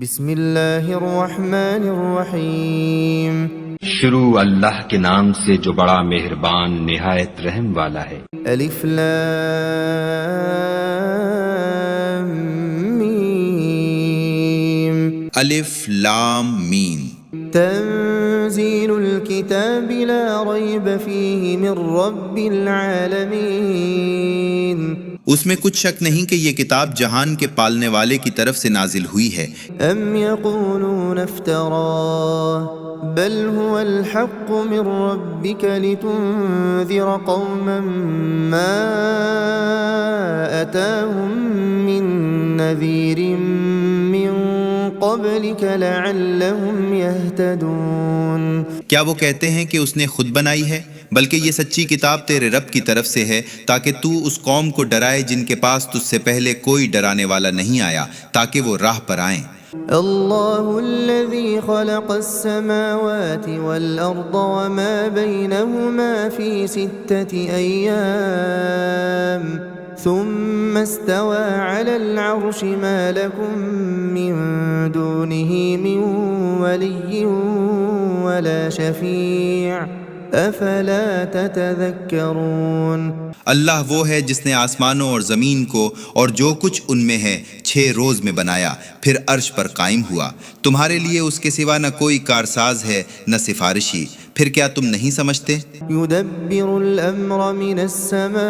بسم اللہ الرحمن الرحیم شروع اللہ کے نام سے جو بڑا مہربان نہایت رحم والا ہے۔ الف لام میم الف لام میم تنزیل الكتاب لا ریب فیہ من رب العالمین اس میں کچھ شک نہیں کہ یہ کتاب جہان کے پالنے والے کی طرف سے نازل ہوئی ہے۔ ام یقولون افتراہ بل هو الحق من ربك لتنذر قوما ما أتاهم من نذير من قبلك لعلهم يهتدون کیا وہ کہتے ہیں کہ اس نے خود بنائی ہے؟ بلکہ یہ سچی کتاب تیرے رب کی طرف سے ہے تاکہ تو اس قوم کو ڈرائے جن کے پاس تجھ سے پہلے کوئی ڈرانے والا نہیں آیا، تاکہ وہ راہ پر آئیں۔ اللہ الذي خلق السماوات والأرض وما بينهما في 6 أيام ثم استوى على العرش ما لكم من دونه من ولي ولا شفيع افلا تتذکرون اللہ وہ ہے جس نے آسمانوں اور زمین کو اور جو کچھ ان میں ہے 6 روز میں بنایا، پھر عرش پر قائم ہوا۔ تمہارے لیے اس کے سوا نہ کوئی کارساز ہے نہ سفارشی، پھر کیا تم نہیں سمجھتے؟ یدبر الامر من السماء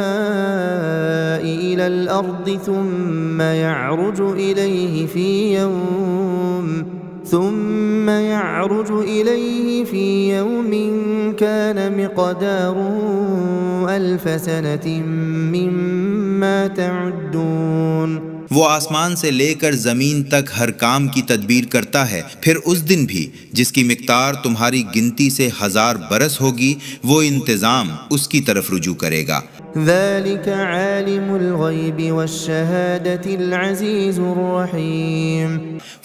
الى الارض ثم يعرج إليه في يوم كان مقداره 1000 سنة مما تعدون وہ آسمان سے لے کر زمین تک ہر کام کی تدبیر کرتا ہے، پھر اس دن بھی جس کی مقدار تمہاری گنتی سے 1000 برس ہوگی، وہ انتظام اس کی طرف رجوع کرے گا۔ ذلك عالم الغیب والشہادة العزیز الرحیم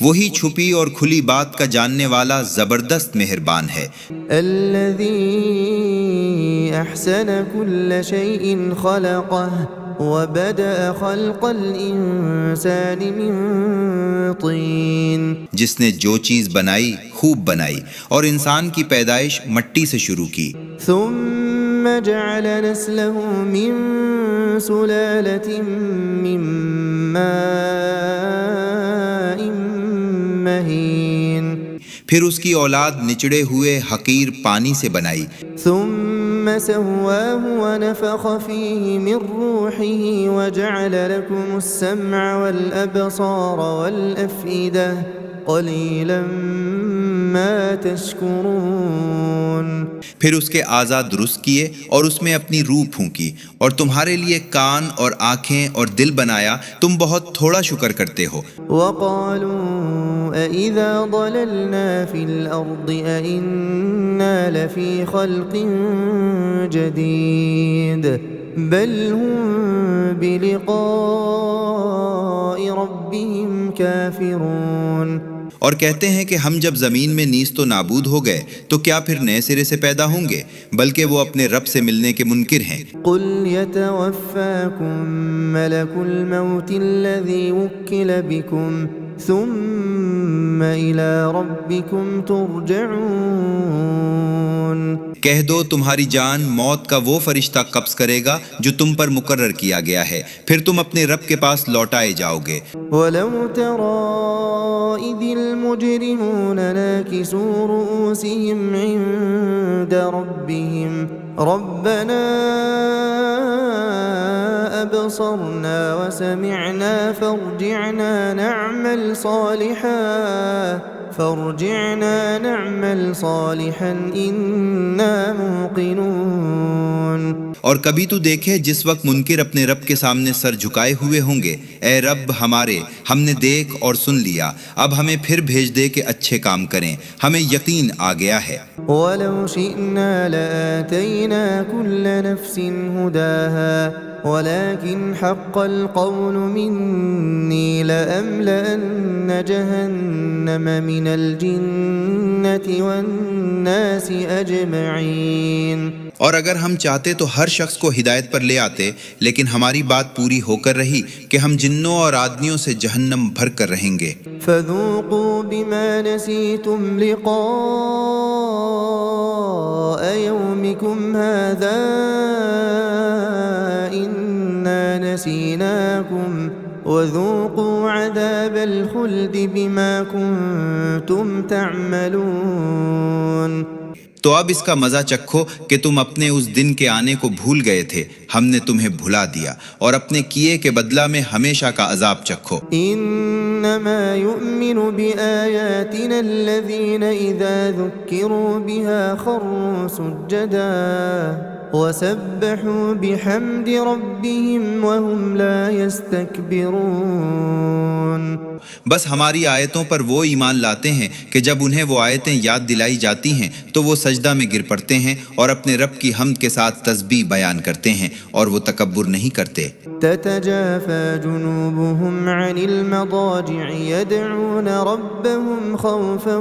وہی چھپی اور کھلی بات کا جاننے والا زبردست مہربان ہے۔ الذي احسن كل شيء خلقه وبدأ خلق الانسان من طین جس نے جو چیز بنائی خوب بنائی اور انسان کی پیدائش مٹی سے شروع کی۔ ثم جعل نسله من سلالة من ماء مهین پھر اس کی اولاد نچڑے ہوئے حقیر پانی سے بنائی۔ ثم سواه ونفخ فيه من روحه وجعل لكم السمع والأبصار والأفئدة قلیلا ما تشکرون پھر اس کے اعضاء درست کیے اور اس میں اپنی روح پھونکی اور تمہارے لیے کان اور آنکھیں اور دل بنایا، تم بہت تھوڑا شکر کرتے ہو۔ وقالوا أَإِذَا ضَلَلْنَا فِي الْأَرْضِ أَإِنَّا لَفِي خَلْقٍ جَدِيدٍ بل هم بلقاء ربهم كافرون اور کہتے ہیں کہ ہم جب زمین میں نیست و نابود ہو گئے تو کیا پھر نئے سرے سے پیدا ہوں گے، بلکہ وہ اپنے رب سے ملنے کے منکر ہیں۔ قل يتوفاكم ملك الموت الذي وكل بكم ثم إلى ربكم ترجعون کہہ دو تمہاری جان موت کا وہ فرشتہ قبض کرے گا جو تم پر مقرر کیا گیا ہے، پھر تم اپنے رب کے پاس لوٹائے جاؤ گے۔ وَلَوْ تَرَىٰ إِذِ الْمُجْرِمُونَ نَاكِسُو رُءُوسِهِمْ عِندَ رَبِّهِمْ رَبَّنَا أَبْصَرْنَا وَسَمِعْنَا فَارْجِعْنَا نَعْمَلْ صَالِحًا إِنَّا مُوقِنُونَ اور کبھی تو دیکھے جس وقت منکر اپنے رب کے سامنے سر جھکائے ہوئے ہوں گے، اے رب ہمارے، ہم نے دیکھ اور سن لیا، اب ہمیں پھر بھیج دے کہ اچھے کام کریں، ہمیں یقین آ گیا ہے۔ وَلَوْ شِئْنَا لَآتَيْنَا كُلَّ نَفْسٍ هُدَاهَا وَلَكِنْ حَقَّ الْقَوْلُ مِنِّي لَأَمْلَأَنَّ جَهَنَّمَ مِنَ الْجِنَّةِ وَالنَّاسِ أَجْمَعِينَ اور اگر ہم چاہتے تو ہر شخص کو ہدایت پر لے آتے، لیکن ہماری بات پوری ہو کر رہی کہ ہم جنوں اور آدمیوں سے جہنم بھر کر رہیں گے۔ فذوقوا بما نسيتم لقاء يومكم هذا إنا نسيناكم وذوقوا عذاب الخلد بما كنتم تعملون۔ تو اب اس کا مزہ چکھو کہ تم اپنے اس دن کے آنے کو بھول گئے تھے، ہم نے تمہیں بھلا دیا، اور اپنے کیے کے بدلہ میں ہمیشہ کا عذاب چکھو۔ انما يؤمن بآياتنا الذين اذا ذكروا بها خروا سجدا وسبحوا بحمد ربهم وهم لا يستكبرون۔ بس ہماری آیتوں پر وہ ایمان لاتے ہیں کہ جب انہیں وہ آیتیں یاد دلائی جاتی ہیں تو وہ سجدہ میں گر پڑتے ہیں اور اپنے رب کی حمد کے ساتھ تسبیح بیان کرتے ہیں، اور وہ تکبر نہیں کرتے۔ تتجافى جنوبهم عن المضاجع يدعون ربهم خوفا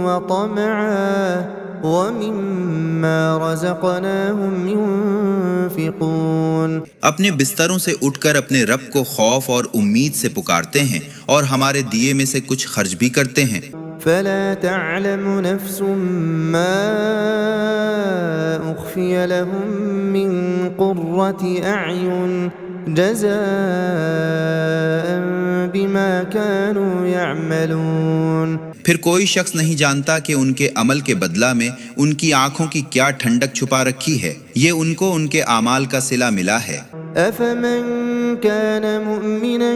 وطمعا ومما رزقناهم ينفقون۔ اپنے بستروں سے اٹھ کر اپنے رب کو خوف اور امید سے پکارتے ہیں، اور ہمارے دیے میں سے کچھ خرچ بھی کرتے ہیں۔ فلا تعلم نفس ما أخفي لهم من قرة أعين جزاء بما كانوا يعملون۔ پھر کوئی شخص نہیں جانتا کہ ان کے عمل کے بدلہ میں ان کی آنکھوں کی کیا ٹھنڈک چھپا رکھی ہے، یہ ان کو ان کے اعمال کا صلہ ملا ہے۔ أفمن كان مؤمنا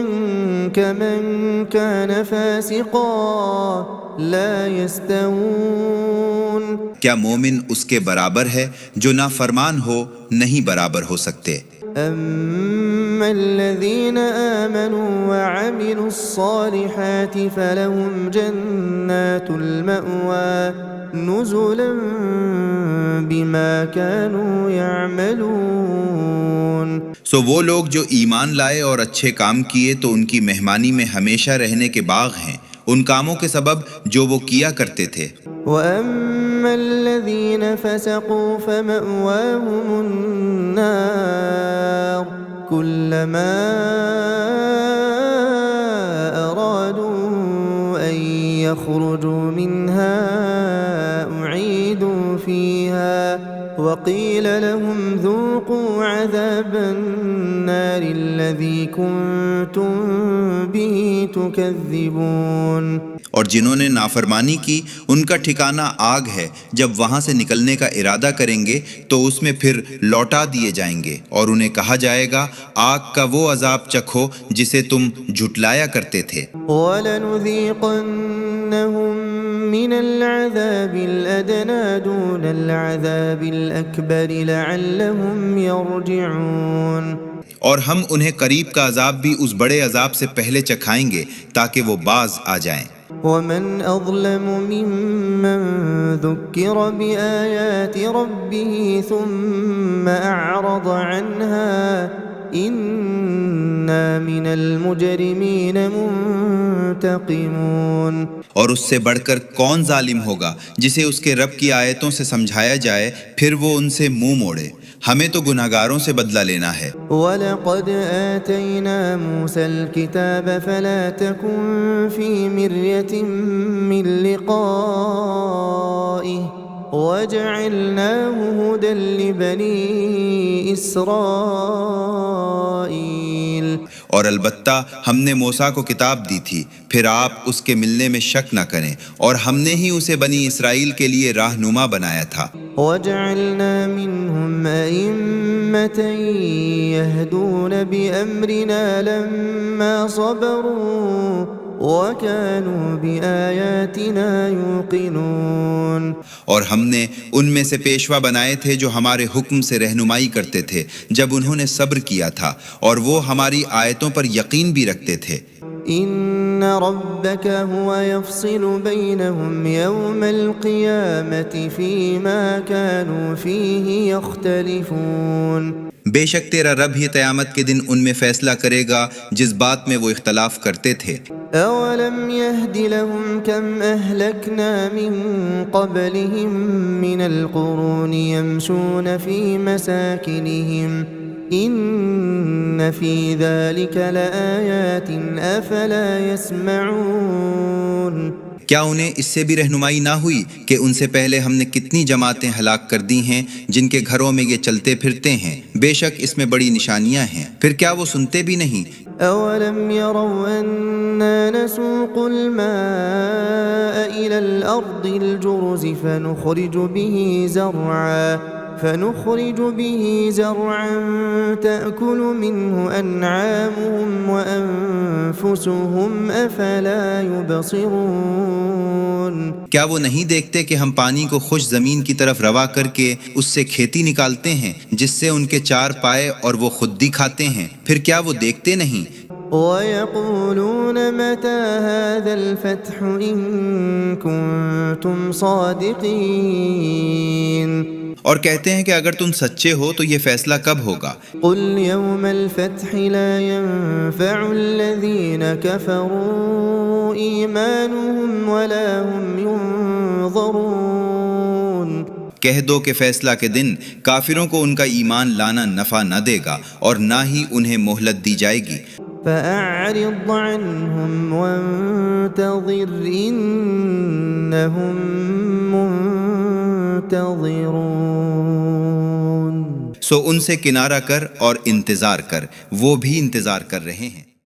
كمن كان فاسقا لا يستوون۔ کیا مومن اس کے برابر ہے جو نافرمان ہو؟ نہیں برابر ہو سکتے۔ أما الذين آمنوا وعملوا الصالحات فلهم جنات المأوى نزلا بما كانوا يعملون۔ سو وہ لوگ جو ایمان لائے اور اچھے کام کیے تو ان کی مہمانی میں ہمیشہ رہنے کے باغ ہیں، ان کاموں کے سبب جو وہ کیا کرتے تھے۔ وَأَمَّا الَّذِينَ فَسَقُوا فَمَأْوَاهُمُ النَّارُ كُلَّمَا أَرَادُوا أَن يَخْرُجُوا مِنْهَا أُعِيدُوا فِيهَا وَقِيلَ لَهُمْ ذُوقُوا عَذَابَ النَّارِ الَّذِي كُنتُم بِهِ تُكَذِّبُونَ۔ اور جنہوں نے نافرمانی کی ان کا ٹھکانہ آگ ہے، جب وہاں سے نکلنے کا ارادہ کریں گے تو اس میں پھر لوٹا دیے جائیں گے، اور انہیں کہا جائے گا آگ کا وہ عذاب چکھو جسے تم جھٹلایا کرتے تھے۔ وَلَنُذِيقَنَّهُم مِّنَ الْعَذَابِ الْأَدْنَىٰ دُونَ الْعَذَابِ الْأَكْبَرِ لَعَلَّهُمْ يَرْجِعُونَ۔ اور ہم انہیں قریب کا عذاب بھی اس بڑے عذاب سے پہلے چکھائیں گے تاکہ وہ باز آ جائیں۔ وَمَنْ أَظْلَمُ مِمَّنْ ذُكِّرَ بِآيَاتِ رَبِّهِ ثُمَّ أَعْرَضَ عَنْهَا إِنَّا مِنَ الْمُجْرِمِينَ مُنْتَقِمُونَ۔ اور اس سے بڑھ کر کون ظالم ہوگا جسے اس کے رب کی آیتوں سے سمجھایا جائے پھر وہ ان سے منہ موڑے؟ ہمیں تو گناہگاروں سے بدلہ لینا ہے۔ وَلَقَدْ آتَيْنَا مُوسَى الْكِتَابَ فَلَا تَكُنْ فِي مِرْيَةٍ مِّن لِقَائِهِ وَجَعَلْنَاهُ هُدًى لِبَنِي إِسْرَائِيلَ۔ اور البتہ ہم نے موسیٰ کو کتاب دی تھی، پھر آپ اس کے ملنے میں شک نہ کریں، اور ہم نے ہی اسے بنی اسرائیل کے لیے رہنما بنایا تھا۔ وَجَعَلْنَا مِنْهُمْ أَئِمَّةً يَهْدُونَ بِأَمْرِنَا لَمَّا صَبَرُوا وَكَانُوا بِآيَاتِنَا يُوقِنُونَ۔ اور ہم نے ان میں سے پیشوا بنائے تھے جو ہمارے حکم سے رہنمائی کرتے تھے جب انہوں نے صبر کیا تھا، اور وہ ہماری آیتوں پر یقین بھی رکھتے تھے۔ إن ربك هو يفصل بينهم يوم القيامة فيما كانوا فيه يختلفون۔ بے شک تیرا رب ہی قیامت کے دن ان میں فیصلہ کرے گا جس بات میں وہ اختلاف کرتے تھے۔ أولم يهد لهم كم أهلكنا من قبلهم من القرون يمشون في مساكنهم إن في ذلك لآيات أفلا يسمعون۔ کیا انہیں اس سے بھی رہنمائی نہ ہوئی کہ ان سے پہلے ہم نے کتنی جماعتیں ہلاک کر دی ہیں جن کے گھروں میں یہ چلتے پھرتے ہیں، بے شک اس میں بڑی نشانیاں ہیں، پھر کیا وہ سنتے بھی نہیں؟ أولم يروا أنا نسوق الماء إلى الأرض الجرز فنخرج به زرعا تأكل منه أنعامهم وأنفسهم أفلا يبصرون۔ کیا وہ نہیں دیکھتے کہ ہم پانی کو خشک زمین کی طرف روا کر کے اس سے کھیتی نکالتے ہیں جس سے ان کے چار پائے اور وہ خود بھی کھاتے ہیں، پھر کیا وہ دیکھتے نہیں؟ وَيَقُولُونَ مَتَى هَذَا الْفَتْحُ إِن كُنتُمْ صَادِقِينَ۔ اور کہتے ہیں کہ اگر تم سچے ہو تو یہ فیصلہ کب ہوگا؟ قُلْ يَوْمَ الْفَتْحِ لَا يَنفَعُ الَّذِينَ كَفَرُوا إِيمَانُهُمْ وَلَا هُمْ يُنظَرُونَ۔ کہہ دو کہ فیصلہ کے دن کافروں کو ان کا ایمان لانا نفع نہ دے گا اور نہ ہی انہیں مہلت دی جائے گی۔ فَأَعْرِضْ عَنْهُمْ وَانتَظِرْ إِنَّهُمْ منتظرون۔ سو ان سے کنارہ کر اور انتظار کر، وہ بھی انتظار کر رہے ہیں۔